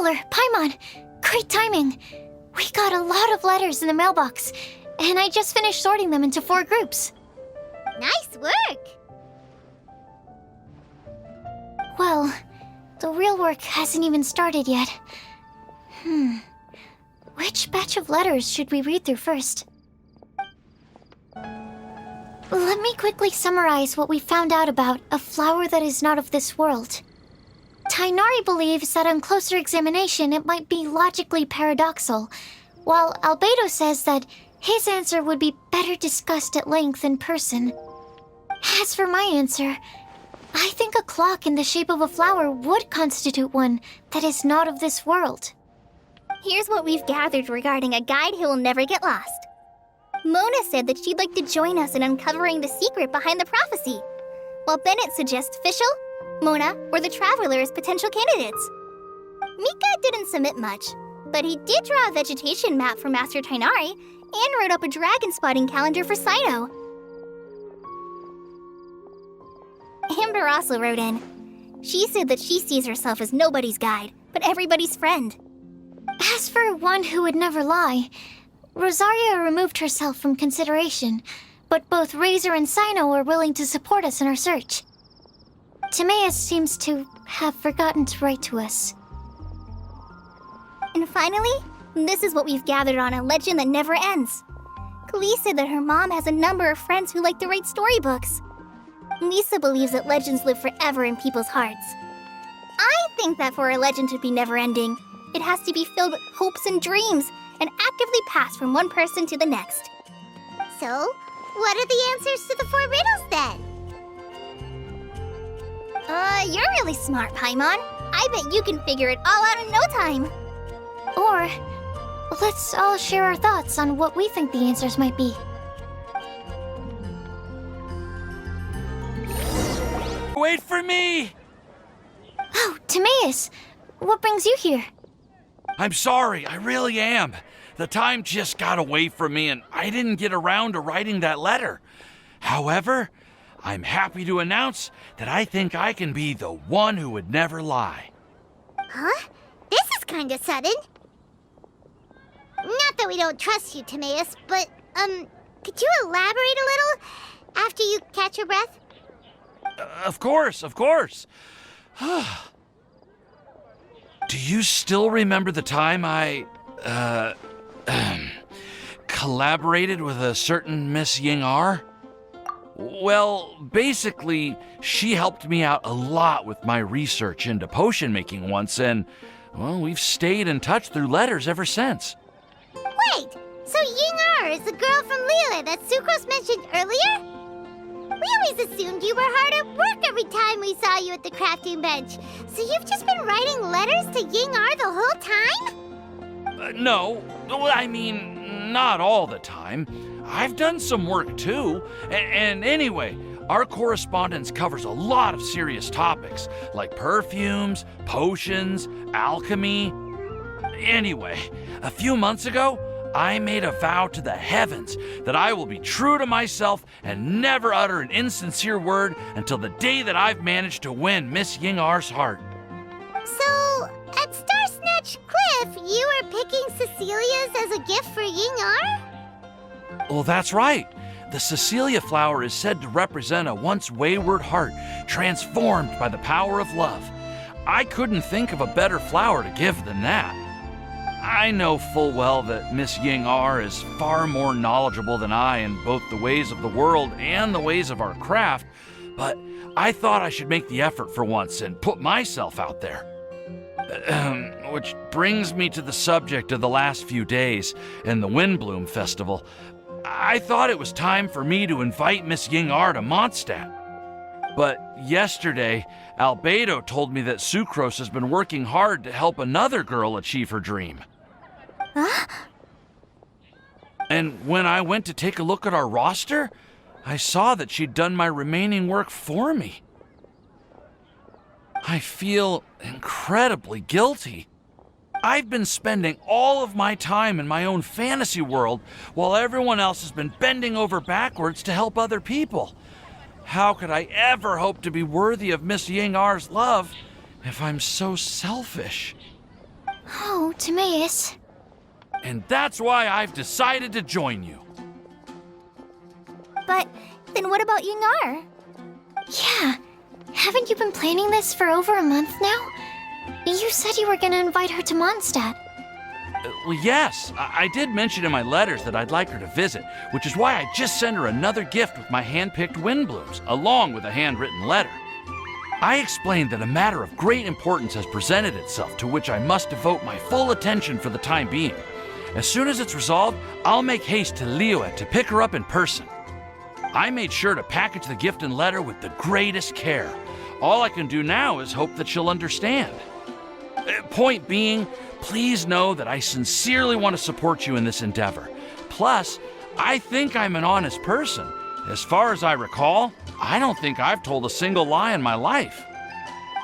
Traveler, Paimon! Great timing! We got a lot of letters in the mailbox, and I just finished sorting them into 4 groups. Nice work! Well, the real work hasn't even started yet. Which batch of letters should we read through first? Let me quickly summarize what we found out about a flower that is not of this world. Tighnari believes that on closer examination it might be logically paradoxal, while Albedo says that his answer would be better discussed at length in person. As for my answer, I think a clock in the shape of a flower would constitute one that is not of this world. Here's what we've gathered regarding a guide who will never get lost. Mona said that she'd like to join us in uncovering the secret behind the prophecy, while Bennett suggests Fischl, Mona, or the Traveler as potential candidates. Mika didn't submit much, but he did draw a vegetation map for Master Tighnari and wrote up a dragon spotting calendar for Cyno. Amber also wrote in. She said that she sees herself as nobody's guide, but everybody's friend. As for one who would never lie, Rosaria removed herself from consideration, but both Razor and Cyno are willing to support us in our search. Timaeus seems to have forgotten to write to us. And finally, this is what we've gathered on a legend that never ends. Klee said that her mom has a number of friends who like to write storybooks. Lisa believes that legends live forever in people's hearts. I think that for a legend to be never-ending, it has to be filled with hopes and dreams, and actively passed from one person to the next. So, what are the answers to the 4 riddles then? You're really smart, Paimon. I bet you can figure it all out in no time. Or, let's all share our thoughts on what we think the answers might be. Wait for me! Oh, Timaeus! What brings you here? I'm sorry, I really am. The time just got away from me and I didn't get around to writing that letter. However, I'm happy to announce that I think I can be the one who would never lie. Huh? This is kinda sudden. Not that we don't trust you, Timaeus, but, could you elaborate a little after you catch your breath? Of course. Do you still remember the time I, collaborated with a certain Miss Ying'er? Well, basically, she helped me out a lot with my research into potion making once, and, well, we've stayed in touch through letters ever since. Wait, so Ying'er is the girl from Lila that Sucrose mentioned earlier? We always assumed you were hard at work every time we saw you at the crafting bench. So you've just been writing letters to Ying'er the whole time? No, I mean, not all the time. I've done some work too. And anyway, our correspondence covers a lot of serious topics, like perfumes, potions, alchemy. Anyway, a few months ago, I made a vow to the heavens that I will be true to myself and never utter an insincere word until the day that I've managed to win Miss Ying'er's heart. So, at Star Snatch Cliff, you were picking Cecilia's as a gift for Ying'er? Well, that's right. The Cecilia flower is said to represent a once wayward heart transformed by the power of love. I couldn't think of a better flower to give than that. I know full well that Miss Ying'er is far more knowledgeable than I in both the ways of the world and the ways of our craft, but I thought I should make the effort for once and put myself out there. Which brings me to the subject of the last few days and the Windbloom Festival. I thought it was time for me to invite Miss Ying'er to Mondstadt. But yesterday, Albedo told me that Sucrose has been working hard to help another girl achieve her dream. Huh? And when I went to take a look at our roster, I saw that she'd done my remaining work for me. I feel incredibly guilty. I've been spending all of my time in my own fantasy world while everyone else has been bending over backwards to help other people. How could I ever hope to be worthy of Miss Ying'er's love if I'm so selfish? Oh, Timaeus. And that's why I've decided to join you. But then what about Ying'er? Yeah. Haven't you been planning this for over a month now? You said you were gonna invite her to Mondstadt. Well, yes, I did mention in my letters that I'd like her to visit, which is why I just sent her another gift with my hand-picked wind blooms, along with a handwritten letter. I explained that a matter of great importance has presented itself to which I must devote my full attention for the time being. As soon as it's resolved, I'll make haste to Liyue to pick her up in person. I made sure to package the gift and letter with the greatest care. All I can do now is hope that she'll understand. Point being, please know that I sincerely want to support you in this endeavor. Plus, I think I'm an honest person. As far as I recall, I don't think I've told a single lie in my life.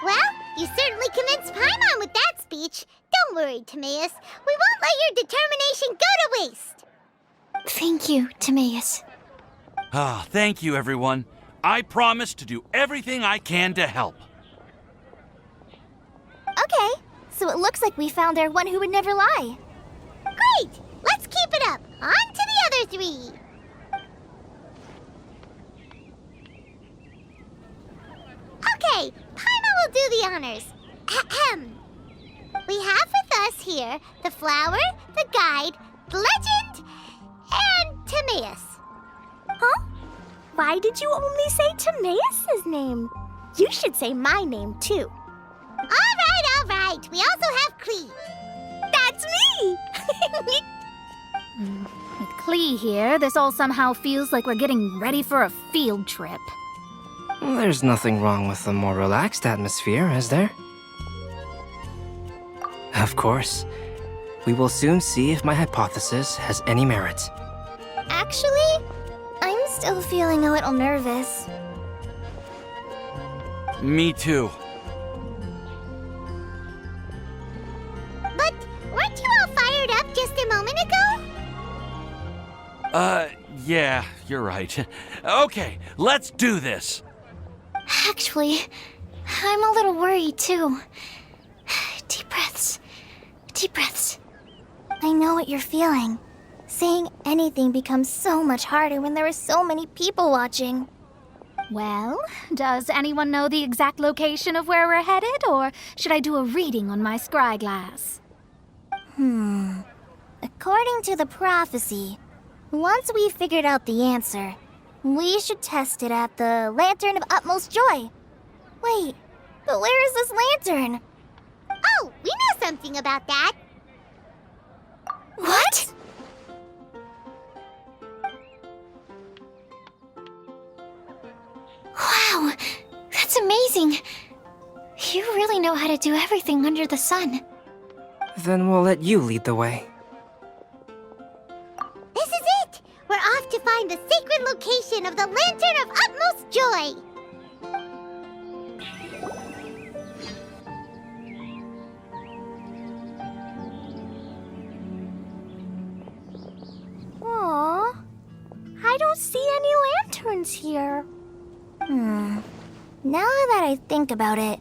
Well, you certainly convinced Paimon with that speech. Don't worry, Timaeus. We won't let your determination go to waste. Thank you, Timaeus. Ah, thank you, everyone. I promise to do everything I can to help. Okay, so it looks like we found our one who would never lie. Great! Let's keep it up. On to the other three. Okay, Paimon will do the honors. Ahem. We have with us here the flower, the guide, the legend, and Timaeus. Huh? Why did you only say Timaeus' name? You should say my name, too. All right. We also have Klee. That's me! With Klee here, this all somehow feels like we're getting ready for a field trip. There's nothing wrong with a more relaxed atmosphere, is there? Of course. We will soon see if my hypothesis has any merit. Actually, I'm still feeling a little nervous. Me too. But weren't you all fired up just a moment ago? Yeah, you're right. Okay, let's do this. Actually, I'm a little worried too. Deep breaths. Deep breaths. I know what you're feeling. Saying anything becomes so much harder when there are so many people watching. Well, does anyone know the exact location of where we're headed, or should I do a reading on my scry glass? According to the prophecy, once we've figured out the answer, we should test it at the Lantern of Utmost Joy. Wait, but where is this lantern? Oh, we know something about that. What? Wow, that's amazing. You really know how to do everything under the sun. Then we'll let you lead the way. This is it. We're off to find the sacred location of the Lantern of Utmost Joy. Aww, I don't see any lanterns here. Now that I think about it,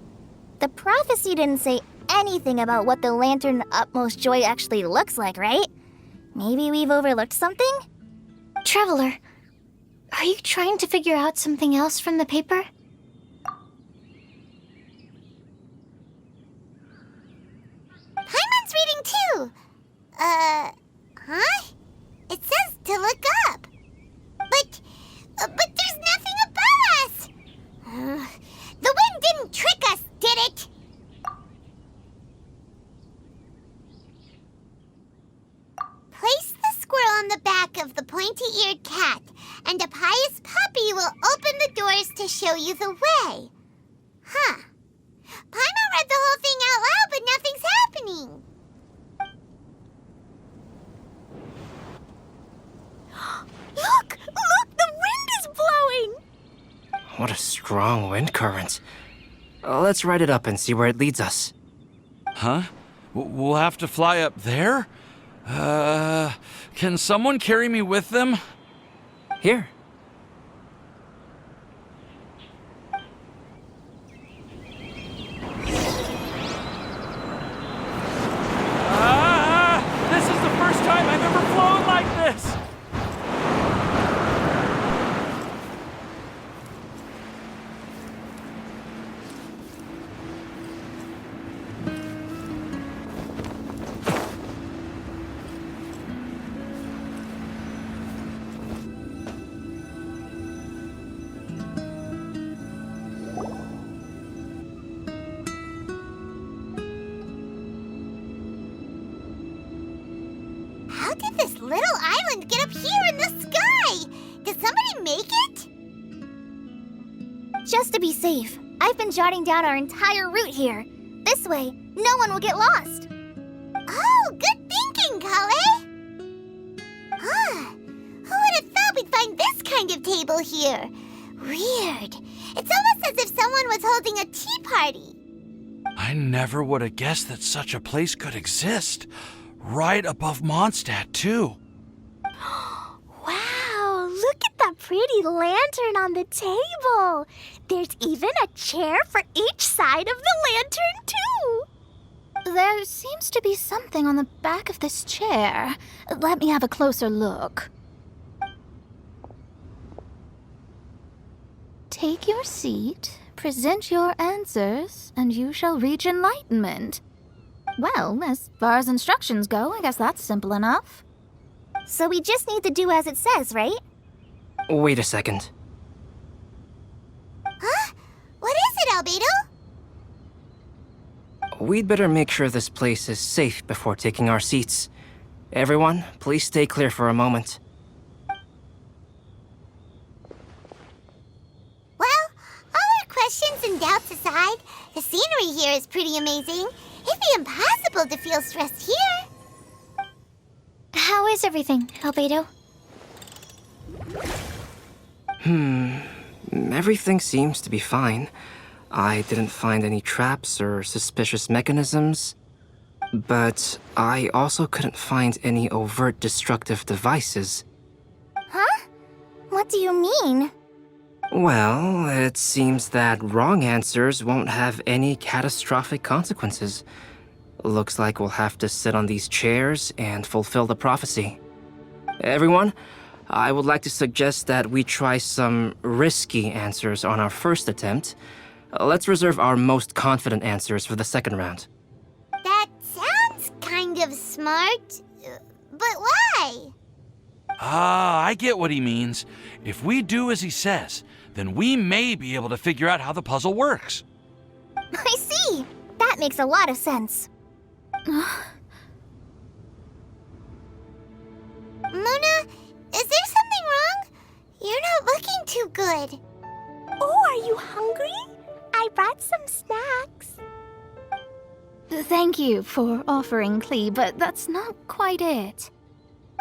the prophecy didn't say anything about what the Lantern of Utmost Joy actually looks like, right? Maybe we've overlooked something? Traveler, are you trying to figure out something else from the paper? Paimon's reading too. Huh? It says to look up. But there's nothing above us. The wind didn't trick us, did it? Place the squirrel on the back of the pointy-eared cat, and a pious puppy will open the doors to show you the way. Huh. Paimon read the whole thing out loud, but nothing's happening. Look! The wind is blowing! What a strong wind current. Let's ride it up and see where it leads us. Huh? We'll have to fly up there? Can someone carry me with them? Here. to get up here in the sky! Did somebody make it? Just to be safe, I've been jotting down our entire route here. This way, no one will get lost. Oh, good thinking, Collei! Huh. Who would have thought we'd find this kind of table here? Weird. It's almost as if someone was holding a tea party. I never would have guessed that such a place could exist. Right above Mondstadt, too. Wow, look at that pretty lantern on the table. There's even a chair for each side of the lantern, too. There seems to be something on the back of this chair. Let me have a closer look. Take your seat, present your answers, and you shall reach enlightenment. Well, as far as instructions go, I guess that's simple enough. So we just need to do as it says, right? Wait a second. Huh? What is it, Albedo? We'd better make sure this place is safe before taking our seats. Everyone, please stay clear for a moment. Well, all our questions and doubts aside, the scenery here is pretty amazing. It'd be impossible to feel stressed here. How is everything, Albedo? Everything seems to be fine. I didn't find any traps or suspicious mechanisms. But I also couldn't find any overt destructive devices. Huh? What do you mean? Well, it seems that wrong answers won't have any catastrophic consequences. Looks like we'll have to sit on these chairs and fulfill the prophecy. Everyone, I would like to suggest that we try some risky answers on our first attempt. Let's reserve our most confident answers for the second round. That sounds kind of smart, but why? Ah, I get what he means. If we do as he says, then we may be able to figure out how the puzzle works. I see. That makes a lot of sense. Mona, is there something wrong? You're not looking too good. Oh, are you hungry? I brought some snacks. Thank you for offering, Klee, but that's not quite it.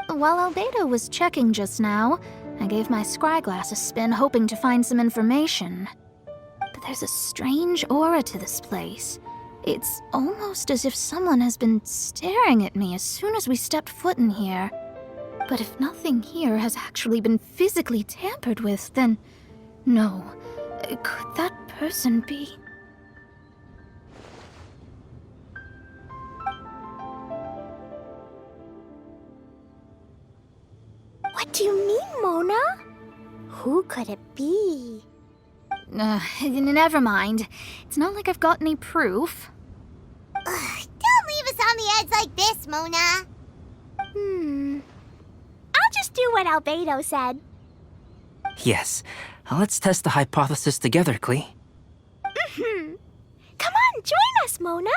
While Albedo was checking just now, I gave my scryglass a spin hoping to find some information. But there's a strange aura to this place. It's almost as if someone has been staring at me as soon as we stepped foot in here. But if nothing here has actually been physically tampered with, then no. Could that person be? What do you mean, Mona? Who could it be? Never mind. It's not like I've got any proof. Ugh, don't leave us on the edge like this, Mona. I'll just do what Albedo said. Yes, let's test the hypothesis together, Klee. Come on, join us, Mona.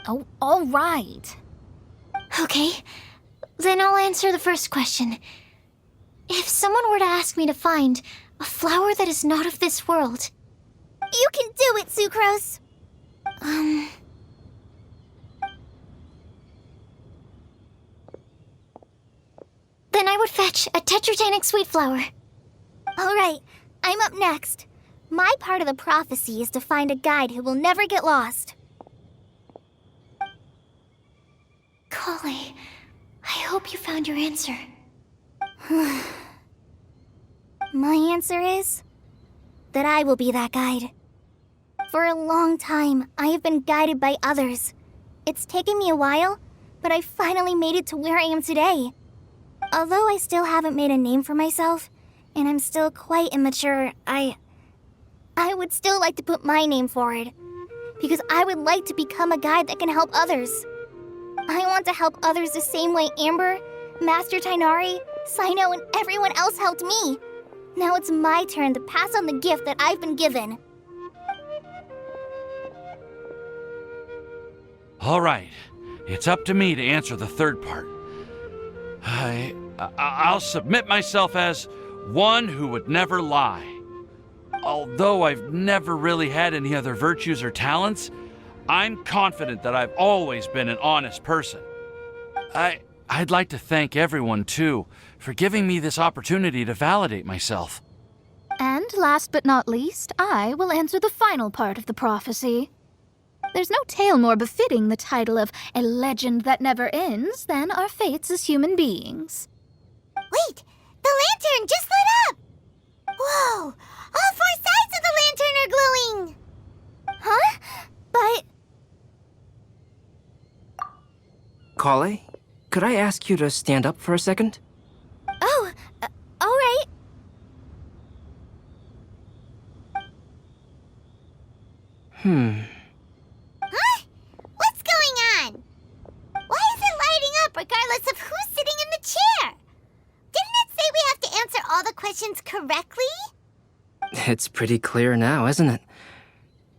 Oh, all right. Okay, then I'll answer the first question. If someone were to ask me to find a flower that is not of this world, You can do it, Sucrose. then I would fetch a tetragenic sweet flower. All right, I'm up next. My part of the prophecy is to find a guide who will never get lost. Collei, I hope you found your answer. My answer is that I will be that guide. For a long time, I have been guided by others. It's taken me a while, but I finally made it to where I am today. Although I still haven't made a name for myself, and I'm still quite immature, I would still like to put my name forward. Because I would like to become a guide that can help others. I want to help others the same way Amber, Master Tighnari, Cyno, and everyone else helped me. Now it's my turn to pass on the gift that I've been given. All right, it's up to me to answer the third part. I'll submit myself as one who would never lie. Although I've never really had any other virtues or talents, I'm confident that I've always been an honest person. I'd like to thank everyone, too, for giving me this opportunity to validate myself. And last but not least, I will answer the final part of the prophecy. There's no tale more befitting the title of a legend that never ends than our fates as human beings. Wait! The lantern just lit up! Whoa! All 4 sides of the lantern are glowing! Huh? But... Collei, could I ask you to stand up for a second? Oh, all right. Huh? What's going on? Why is it lighting up regardless of who's sitting in the chair? Didn't it say we have to answer all the questions correctly? It's pretty clear now, isn't it?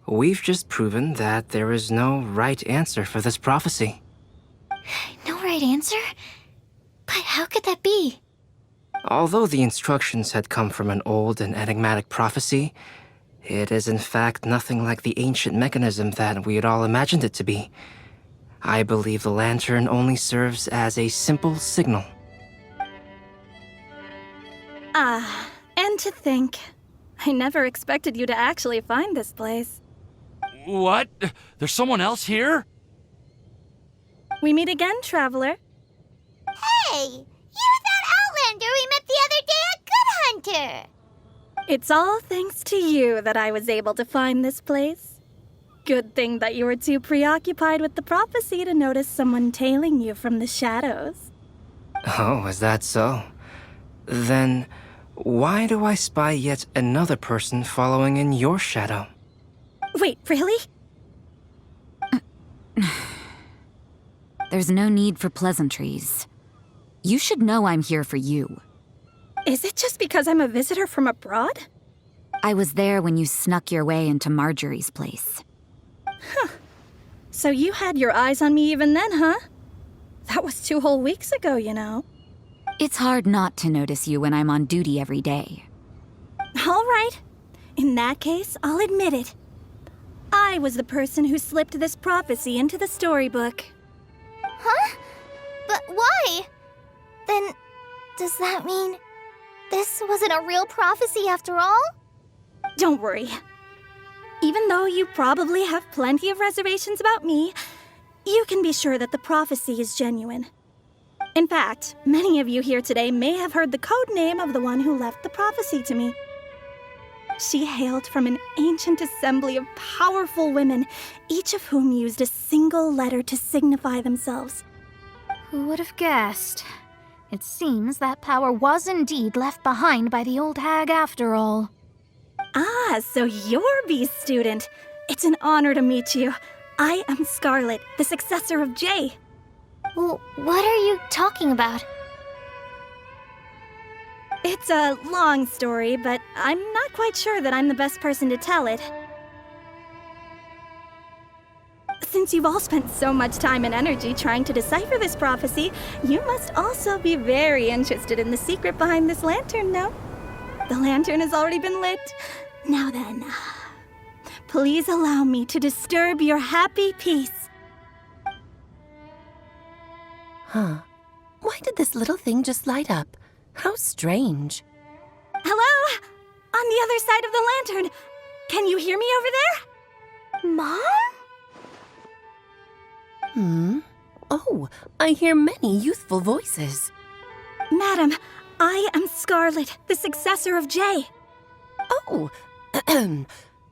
We've just proven that there is no right answer for this prophecy. No right answer? But how could that be? Although the instructions had come from an old and enigmatic prophecy, it is in fact nothing like the ancient mechanism that we had all imagined it to be. I believe the lantern only serves as a simple signal. And to think, I never expected you to actually find this place. What? There's someone else here? We meet again, traveler. Hey! You're that Outlander we met the other day at Good Hunter! It's all thanks to you that I was able to find this place. Good thing that you were too preoccupied with the prophecy to notice someone tailing you from the shadows. Oh, is that so? Then, why do I spy yet another person following in your shadow? Wait, really? There's no need for pleasantries. You should know I'm here for you. Is it just because I'm a visitor from abroad? I was there when you snuck your way into Marjorie's place. So you had your eyes on me even then, huh? That was 2 whole weeks ago, you know. It's hard not to notice you when I'm on duty every day. All right. In that case, I'll admit it. I was the person who slipped this prophecy into the storybook. Huh? But why? Then, does that mean this wasn't a real prophecy after all? Don't worry. Even though you probably have plenty of reservations about me, you can be sure that the prophecy is genuine. In fact, many of you here today may have heard the code name of the one who left the prophecy to me. She hailed from an ancient assembly of powerful women, each of whom used a single letter to signify themselves. Who would have guessed? It seems that power was indeed left behind by the old hag after all. Ah, so you're B's student. It's an honor to meet you. I am Scarlet, the successor of Jay. Well, what are you talking about? It's a long story, but I'm not quite sure that I'm the best person to tell it. Since you've all spent so much time and energy trying to decipher this prophecy, you must also be very interested in the secret behind this lantern, no? The lantern has already been lit. Now then, please allow me to disturb your happy peace. Huh. Why did this little thing just light up? How strange. Hello? On the other side of the lantern. Can you hear me over there? Mom? Oh, I hear many youthful voices. Madam, I am Scarlet, the successor of Jay. Oh,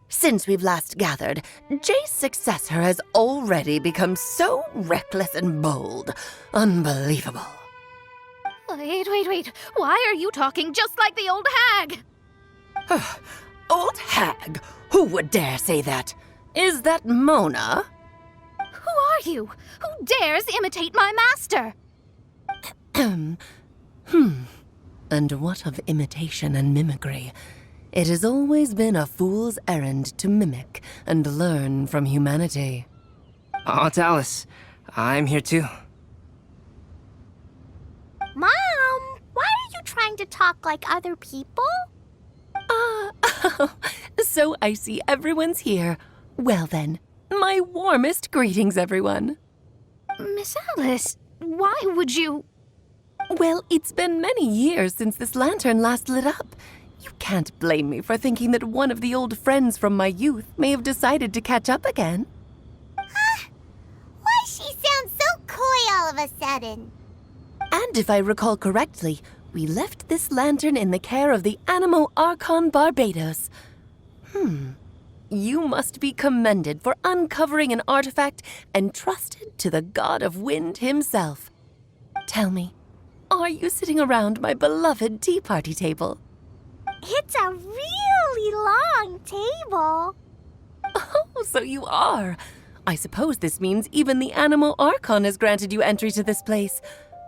since we've last gathered, Jay's successor has already become so reckless and bold. Unbelievable. Wait. Why are you talking just like the old hag? Old hag? Who would dare say that? Is that Mona? Who are you? Who dares imitate my master? And what of imitation and mimicry? It has always been a fool's errand to mimic and learn from humanity. Aunt Alice, I'm here too. Mom, trying to talk like other people? So I see everyone's here. Well then, my warmest greetings, everyone. Miss Alice, why would you... Well, it's been many years since this lantern last lit up. You can't blame me for thinking that one of the old friends from my youth may have decided to catch up again. Why she sounds so coy all of a sudden? And if I recall correctly, we left this lantern in the care of the Animo Archon Barbados. You must be commended for uncovering an artifact entrusted to the god of wind himself. Tell me, are you sitting around my beloved tea party table? It's a really long table. Oh, so you are. I suppose this means even the Animo Archon has granted you entry to this place.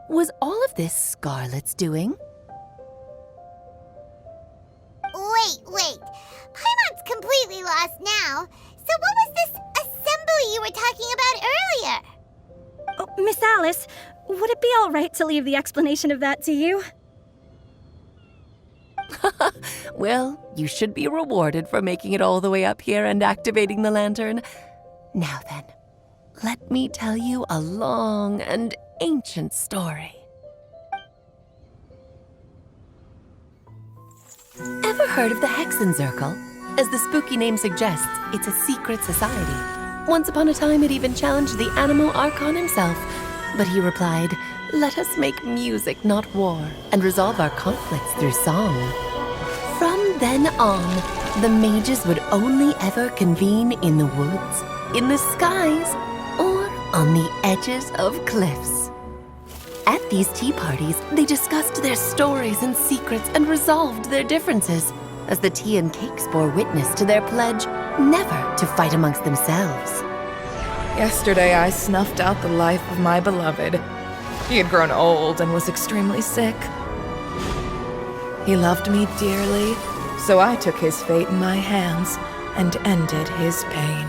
Was all of this Scarlet's doing? Wait. Paimon's completely lost now. So what was this assembly you were talking about earlier? Oh, Miss Alice, would it be all right to leave the explanation of that to you? Well, you should be rewarded for making it all the way up here and activating the lantern. Now then, let me tell you a long and ancient story. Ever heard of the Hexenzirkel? As the spooky name suggests, it's a secret society. Once upon a time, it even challenged the Animo Archon himself. But he replied, "Let us make music, not war, and resolve our conflicts through song." From then on, the mages would only ever convene in the woods, in the skies, or on the edges of cliffs. At these tea parties, they discussed their stories and secrets and resolved their differences, as the tea and cakes bore witness to their pledge never to fight amongst themselves. Yesterday I snuffed out the life of my beloved. He had grown old and was extremely sick. He loved me dearly, so I took his fate in my hands and ended his pain.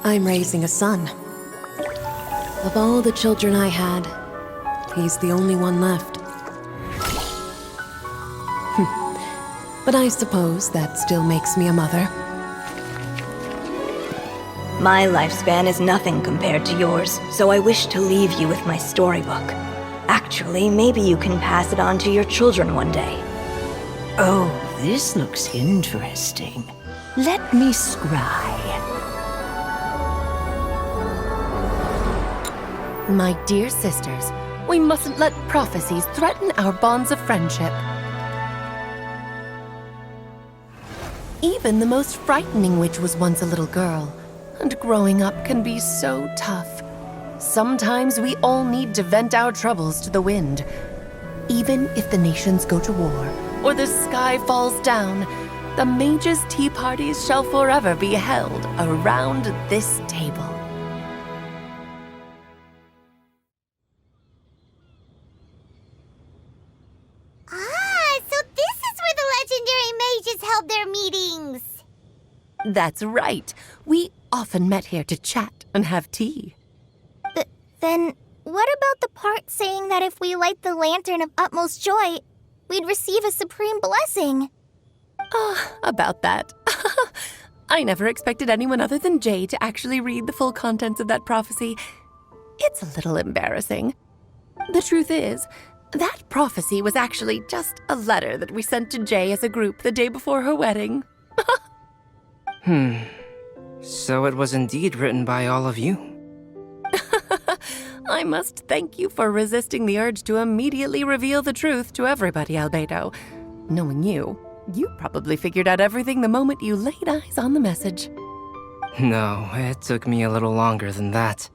I'm raising a son. Of all the children I had, he's the only one left. But I suppose that still makes me a mother. My lifespan is nothing compared to yours, so I wish to leave you with my storybook. Actually, maybe you can pass it on to your children one day. Oh, this looks interesting. Let me scry. My dear sisters, we mustn't let prophecies threaten our bonds of friendship. Even the most frightening witch was once a little girl, and growing up can be so tough. Sometimes we all need to vent our troubles to the wind. Even if the nations go to war, or the sky falls down, the mages' tea parties shall forever be held around this table. So this is where the legendary mages held their meetings. That's right. We often met here to chat and have tea. Then, what about the part saying that if we light the lantern of utmost joy, we'd receive a supreme blessing? About that. I never expected anyone other than Jay to actually read the full contents of that prophecy. It's a little embarrassing. The truth is, that prophecy was actually just a letter that we sent to Jay as a group the day before her wedding. So it was indeed written by all of you. I must thank you for resisting the urge to immediately reveal the truth to everybody, Albedo. Knowing you, you probably figured out everything the moment you laid eyes on the message. No, it took me a little longer than that.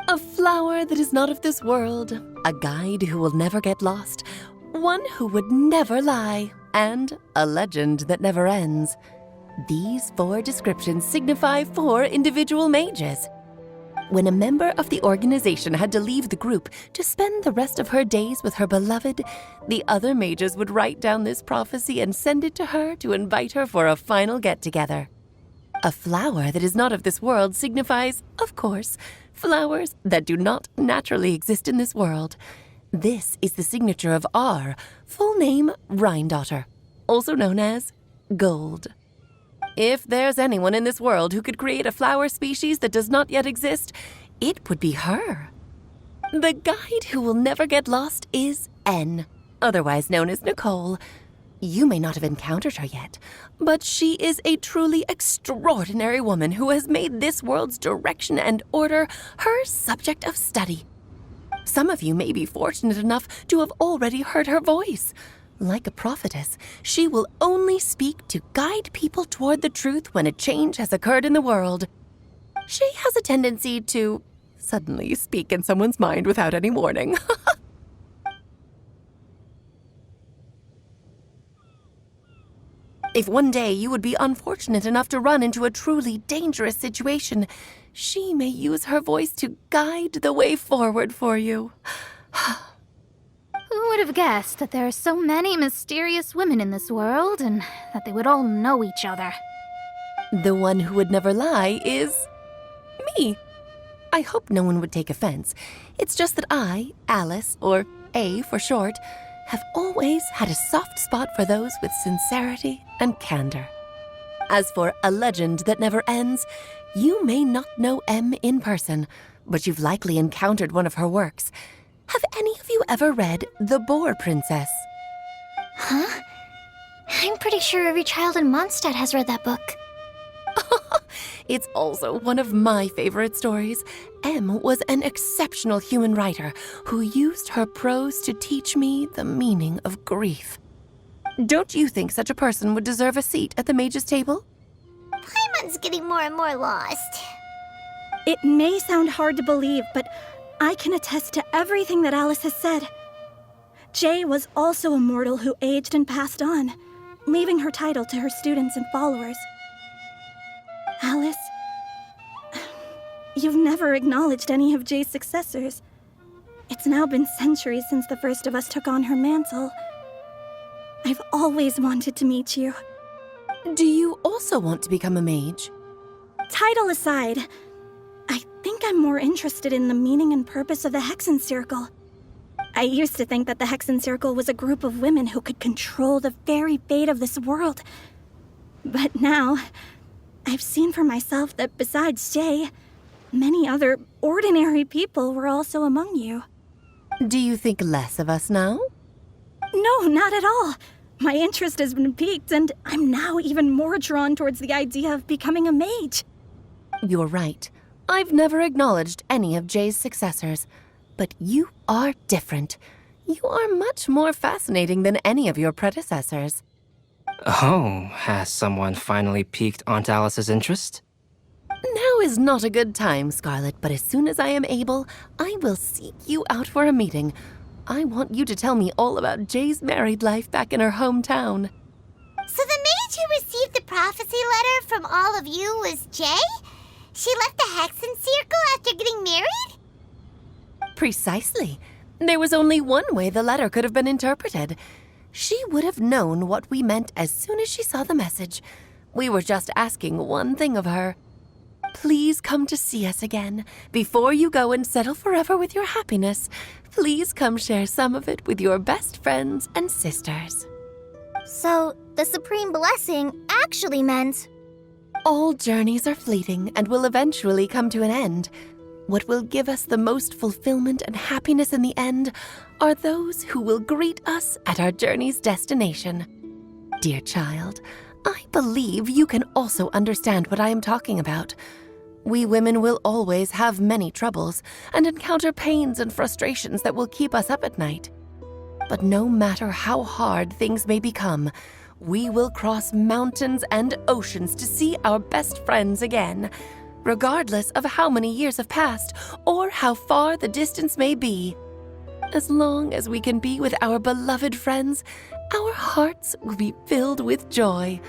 A flower that is not of this world, a guide who will never get lost, one who would never lie, and a legend that never ends. These 4 descriptions signify 4 individual mages. When a member of the organization had to leave the group to spend the rest of her days with her beloved, the other mages would write down this prophecy and send it to her to invite her for a final get-together. A flower that is not of this world signifies, of course, flowers that do not naturally exist in this world. This is the signature of our full name, Rhine-daughter, also known as Gold. If there's anyone in this world who could create a flower species that does not yet exist, it would be her. The guide who will never get lost is N, otherwise known as Nicole. You may not have encountered her yet, but she is a truly extraordinary woman who has made this world's direction and order her subject of study. Some of you may be fortunate enough to have already heard her voice. Like a prophetess, she will only speak to guide people toward the truth when a change has occurred in the world. She has a tendency to suddenly speak in someone's mind without any warning. If one day you would be unfortunate enough to run into a truly dangerous situation, she may use her voice to guide the way forward for you. Who would have guessed that there are so many mysterious women in this world and that they would all know each other? The one who would never lie is me. I hope no one would take offense. It's just that I, Alice, or A for short, have always had a soft spot for those with sincerity and candor. As for a legend that never ends, you may not know M in person, but you've likely encountered one of her works. Have any of you ever read The Boar Princess? Huh? I'm pretty sure every child in Mondstadt has read that book. It's also one of my favorite stories. M was an exceptional human writer who used her prose to teach me the meaning of grief. Don't you think such a person would deserve a seat at the mage's table? Paimon's getting more and more lost. It may sound hard to believe, but I can attest to everything that Alice has said. Jay was also a mortal who aged and passed on, leaving her title to her students and followers. Alice, you've never acknowledged any of Jay's successors. It's now been centuries since the first of us took on her mantle. I've always wanted to meet you. Do you also want to become a mage? Title aside, I think I'm more interested in the meaning and purpose of the Hexen Circle. I used to think that the Hexen Circle was a group of women who could control the very fate of this world. But now, I've seen for myself that besides Jay, many other ordinary people were also among you. Do you think less of us now? No, not at all. My interest has been piqued, and I'm now even more drawn towards the idea of becoming a mage. You're right. I've never acknowledged any of Jay's successors, but you are different. You are much more fascinating than any of your predecessors. Oh, has someone finally piqued Aunt Alice's interest? Now is not a good time, Scarlet, but as soon as I am able, I will seek you out for a meeting. I want you to tell me all about Jay's married life back in her hometown. So the mage who received the prophecy letter from all of you was Jay? She left the Hexen Circle after getting married? Precisely. There was only one way the letter could have been interpreted. She would have known what we meant as soon as she saw the message. We were just asking one thing of her. Please come to see us again. Before you go and settle forever with your happiness, please come share some of it with your best friends and sisters. So, the Supreme Blessing actually meant... All journeys are fleeting and will eventually come to an end. What will give us the most fulfillment and happiness in the end are those who will greet us at our journey's destination. Dear child, I believe you can also understand what I am talking about. We women will always have many troubles and encounter pains and frustrations that will keep us up at night. But no matter how hard things may become, we will cross mountains and oceans to see our best friends again, regardless of how many years have passed or how far the distance may be. As long as we can be with our beloved friends, our hearts will be filled with joy.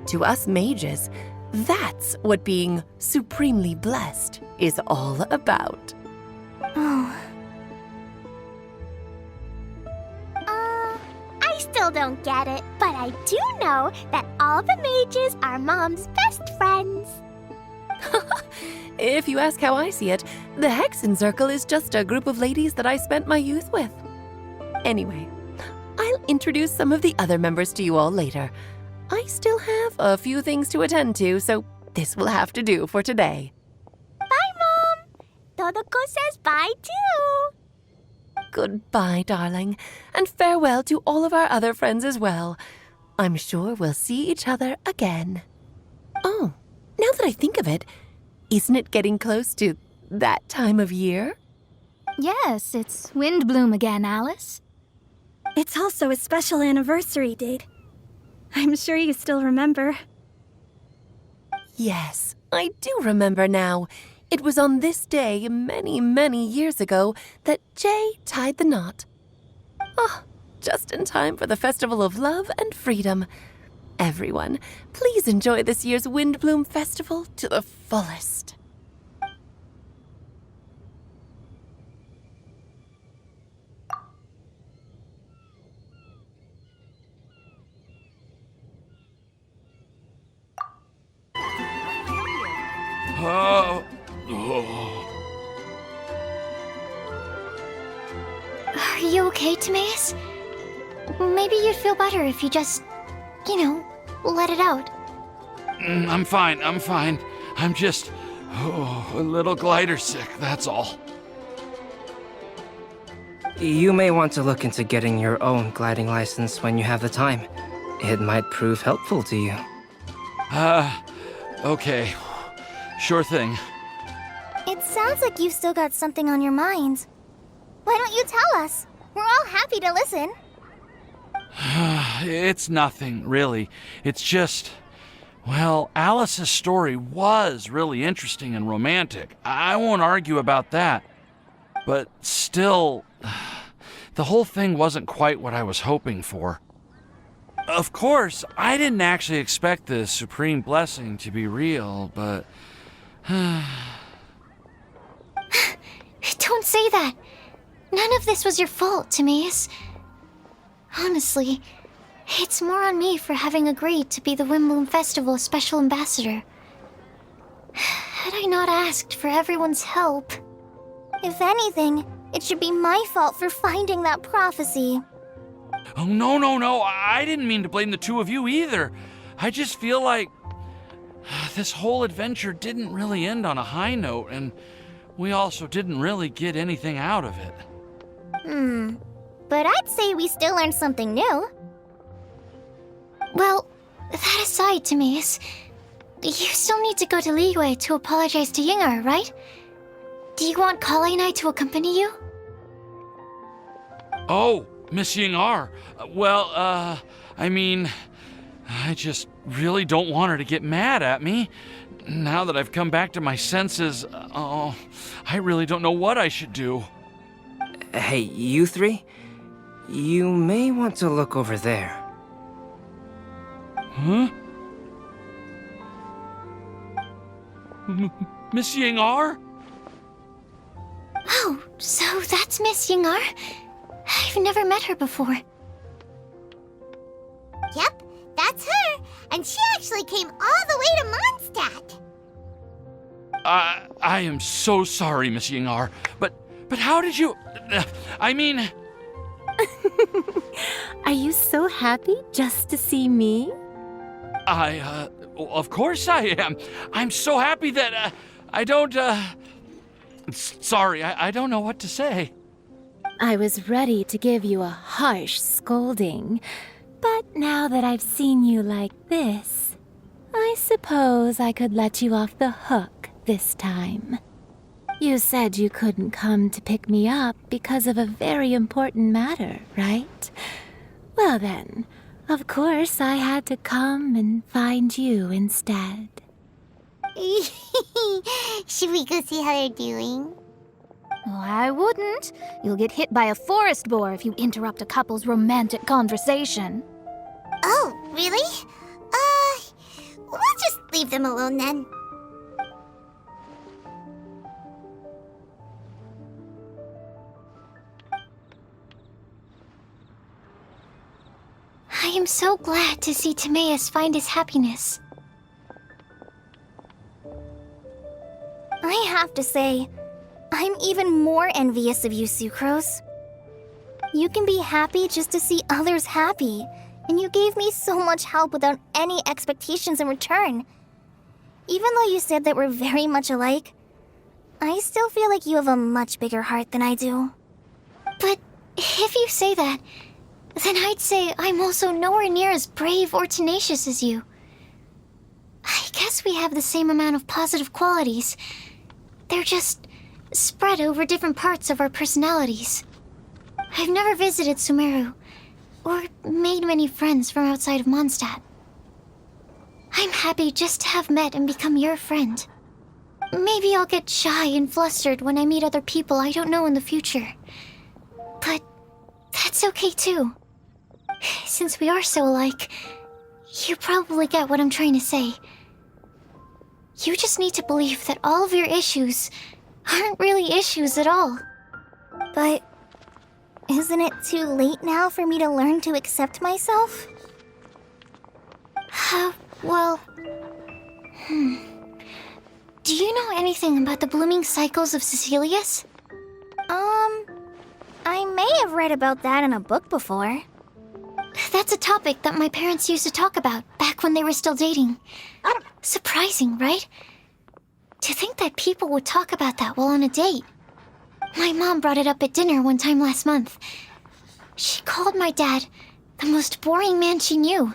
To us mages, that's what being supremely blessed is all about. Oh. I still don't get it, but I do know that all the mages are Mom's best friends. If you ask how I see it, the Hexen Circle is just a group of ladies that I spent my youth with. Anyway, I'll introduce some of the other members to you all later. I still have a few things to attend to, so this will have to do for today. Bye, Mom! Todoko says bye, too! Goodbye, darling, and farewell to all of our other friends as well. I'm sure we'll see each other again. Oh, now that I think of it, isn't it getting close to that time of year? Yes, it's wind bloom again, Alice. It's also a special anniversary date. I'm sure you still remember. Yes, I do remember now. It was on this day many, many years ago that Jay tied the knot. Oh, just in time for the Festival of Love and Freedom. Everyone, please enjoy this year's Windbloom Festival to the fullest. Are you okay, Timaeus? Maybe you'd feel better if you just, let it out. I'm fine. I'm just a little glider sick, that's all. You may want to look into getting your own gliding license when you have the time. It might prove helpful to you. Okay. Sure thing. It sounds like you've still got something on your mind. Why don't you tell us? We're all happy to listen. It's nothing, really. It's just... Well, Alice's story was really interesting and romantic. I won't argue about that. But still, the whole thing wasn't quite what I was hoping for. Of course, I didn't actually expect the supreme blessing to be real, but... Don't say that. None of this was your fault, Timaeus. Honestly, it's more on me for having agreed to be the Windbloom Festival Special Ambassador. Had I not asked for everyone's help... If anything, it should be my fault for finding that prophecy. Oh, no. I didn't mean to blame the two of you either. I just feel like this whole adventure didn't really end on a high note, and we also didn't really get anything out of it. But I'd say we still learned something new. Well, that aside, Timaeus, you still need to go to Liyue to apologize to Ying'er, right? Do you want Collei and I to accompany you? Oh, Miss Ying'er. Well, I just really don't want her to get mad at me. Now that I've come back to my senses, I really don't know what I should do. Hey, you three? You may want to look over there. Huh? Miss Ying'er? Oh, so that's Miss Ying'er? I've never met her before. Yep, that's her. And she actually came all the way to Mondstadt. I am so sorry, Miss Ying'er, but how did you... Are you so happy just to see me? Of course I am. I'm so happy that, I don't, Sorry, I don't know what to say. I was ready to give you a harsh scolding, but now that I've seen you like this, I suppose I could let you off the hook this time. You said you couldn't come to pick me up because of a very important matter, right? Well then, of course I had to come and find you instead. Should we go see how they're doing? Oh, I wouldn't. You'll get hit by a forest boar if you interrupt a couple's romantic conversation. Oh, really? We'll just leave them alone then. I am so glad to see Timaeus find his happiness. I have to say, I'm even more envious of you, Sucrose. You can be happy just to see others happy, and you gave me so much help without any expectations in return. Even though you said that we're very much alike, I still feel like you have a much bigger heart than I do. But if you say that, then I'd say I'm also nowhere near as brave or tenacious as you. I guess we have the same amount of positive qualities. They're just spread over different parts of our personalities. I've never visited Sumeru, or made many friends from outside of Mondstadt. I'm happy just to have met and become your friend. Maybe I'll get shy and flustered when I meet other people I don't know in the future. But that's okay too. Since we are so alike, you probably get what I'm trying to say. You just need to believe that all of your issues aren't really issues at all. But isn't it too late now for me to learn to accept myself? Well... Do you know anything about the blooming cycles of Cecilius? I may have read about that in a book before. That's a topic that my parents used to talk about back when they were still dating. Surprising, right? To think that people would talk about that while on a date. My mom brought it up at dinner one time last month. She called my dad the most boring man she knew,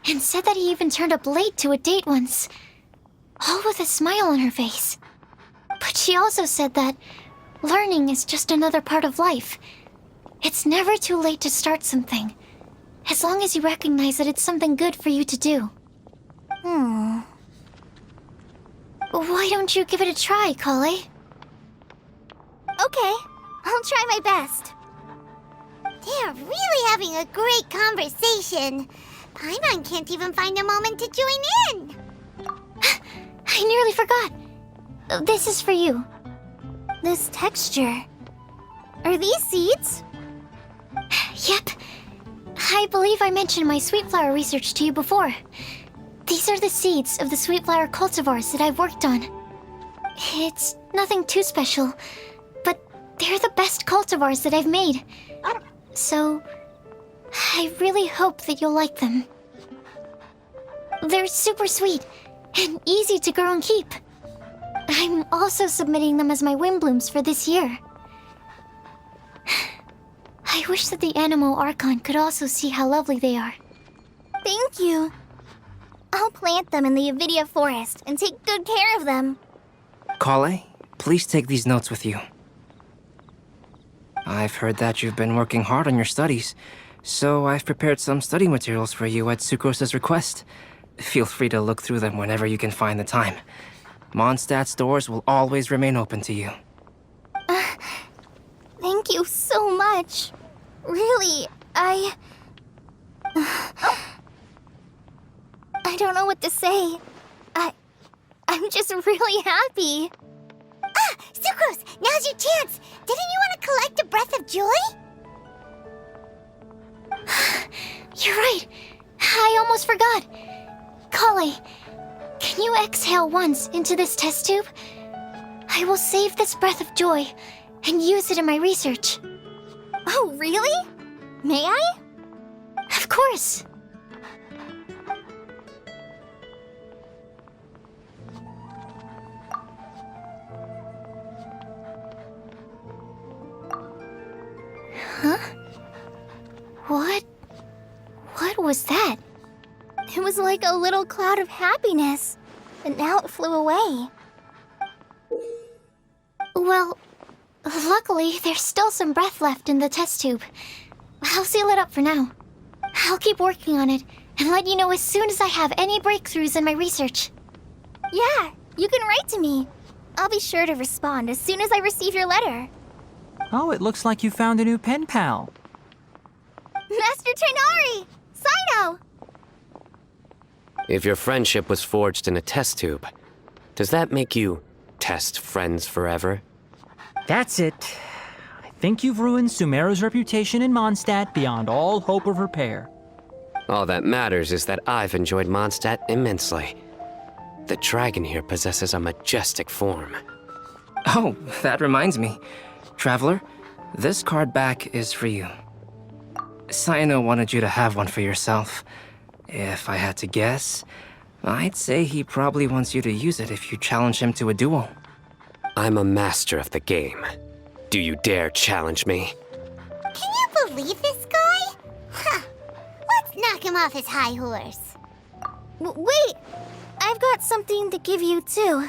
and said that he even turned up late to a date once, all with a smile on her face. But she also said that learning is just another part of life. It's never too late to start something, as long as you recognize that it's something good for you to do. Why don't you give it a try, Collei? Okay, I'll try my best. They're really having a great conversation. Paimon can't even find a moment to join in. I nearly forgot. This is for you. This texture. Are these seeds? Yep. I believe I mentioned my sweet flower research to you before. These are the seeds of the sweet flower cultivars that I've worked on. It's nothing too special, but they're the best cultivars that I've made. So, I really hope that you'll like them. They're super sweet and easy to grow and keep. I'm also submitting them as my wind blooms for this year. I wish that the Anemo Archon could also see how lovely they are. Thank you. I'll plant them in the Avidia forest and take good care of them. Collei, please take these notes with you. I've heard that you've been working hard on your studies, so I've prepared some study materials for you at Sucrose's request. Feel free to look through them whenever you can find the time. Mondstadt's doors will always remain open to you. Thank you so much. Really, I don't know what to say. I'm just really happy. Sucrose, now's your chance. Didn't you want to collect a breath of joy? You're right. I almost forgot. Collei, can you exhale once into this test tube? I will save this breath of joy and use it in my research. Oh, really? May I? Of course. Huh? What was that? It was like a little cloud of happiness, but now it flew away. Well, luckily, there's still some breath left in the test tube. I'll seal it up for now. I'll keep working on it and let you know as soon as I have any breakthroughs in my research. Yeah, you can write to me. I'll be sure to respond as soon as I receive your letter. Oh, it looks like you found a new pen pal. Master Tighnari! Cyno! If your friendship was forged in a test tube, does that make you test friends forever? That's it. I think you've ruined Sumeru's reputation in Mondstadt beyond all hope of repair. All that matters is that I've enjoyed Mondstadt immensely. The dragon here possesses a majestic form. Oh, that reminds me. Traveler, This card back is for you. Cyno wanted you to have one for yourself. If I had to guess, I'd say he probably wants you to use it if you challenge him to a duel. I'm a master of the game. Do you dare challenge me? Can you believe this guy? Huh. Let's knock him off his high horse. Wait! I've got something to give you, too.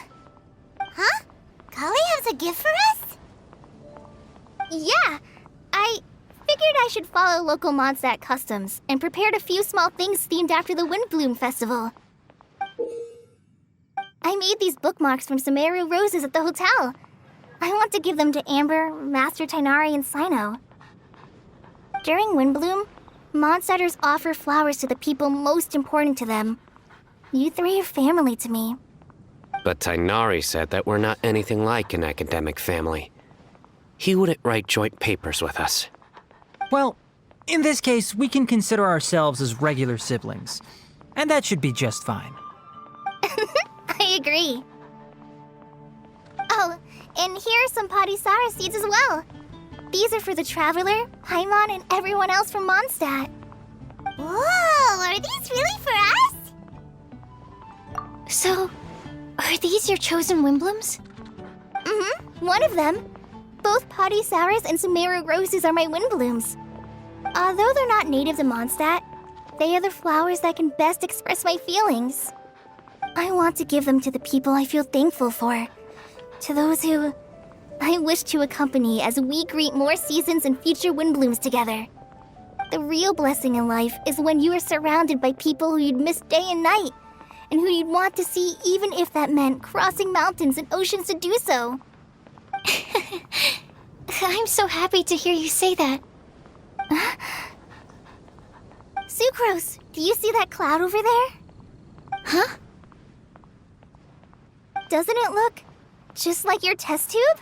Huh? Collei has a gift for us? Yeah! I figured I should follow local Mondstadt customs and prepared a few small things themed after the Windbloom Festival. I made these bookmarks from Sumeru roses at the hotel. I want to give them to Amber, Master Tighnari, and Cyno. During Windbloom, Mondstadters offer flowers to the people most important to them. You three are family to me. But Tighnari said that we're not anything like an academic family. He wouldn't write joint papers with us. Well, in this case, we can consider ourselves as regular siblings. And that should be just fine. I agree. Oh, and here are some Padisara seeds as well. These are for the Traveler, Paimon, and everyone else from Mondstadt. Whoa, are these really for us? So, are these your chosen Windblooms? Mm-hmm, one of them. Both Padisauras and Sumeru roses are my Windblooms. Although they're not native to Mondstadt, they are the flowers that can best express my feelings. I want to give them to the people I feel thankful for. To those who I wish to accompany as we greet more seasons and future Windblooms together. The real blessing in life is when you are surrounded by people who you'd miss day and night, and who you'd want to see even if that meant crossing mountains and oceans to do so. I'm so happy to hear you say that. Sucrose, do you see that cloud over there? Huh? Doesn't it look just like your test tube?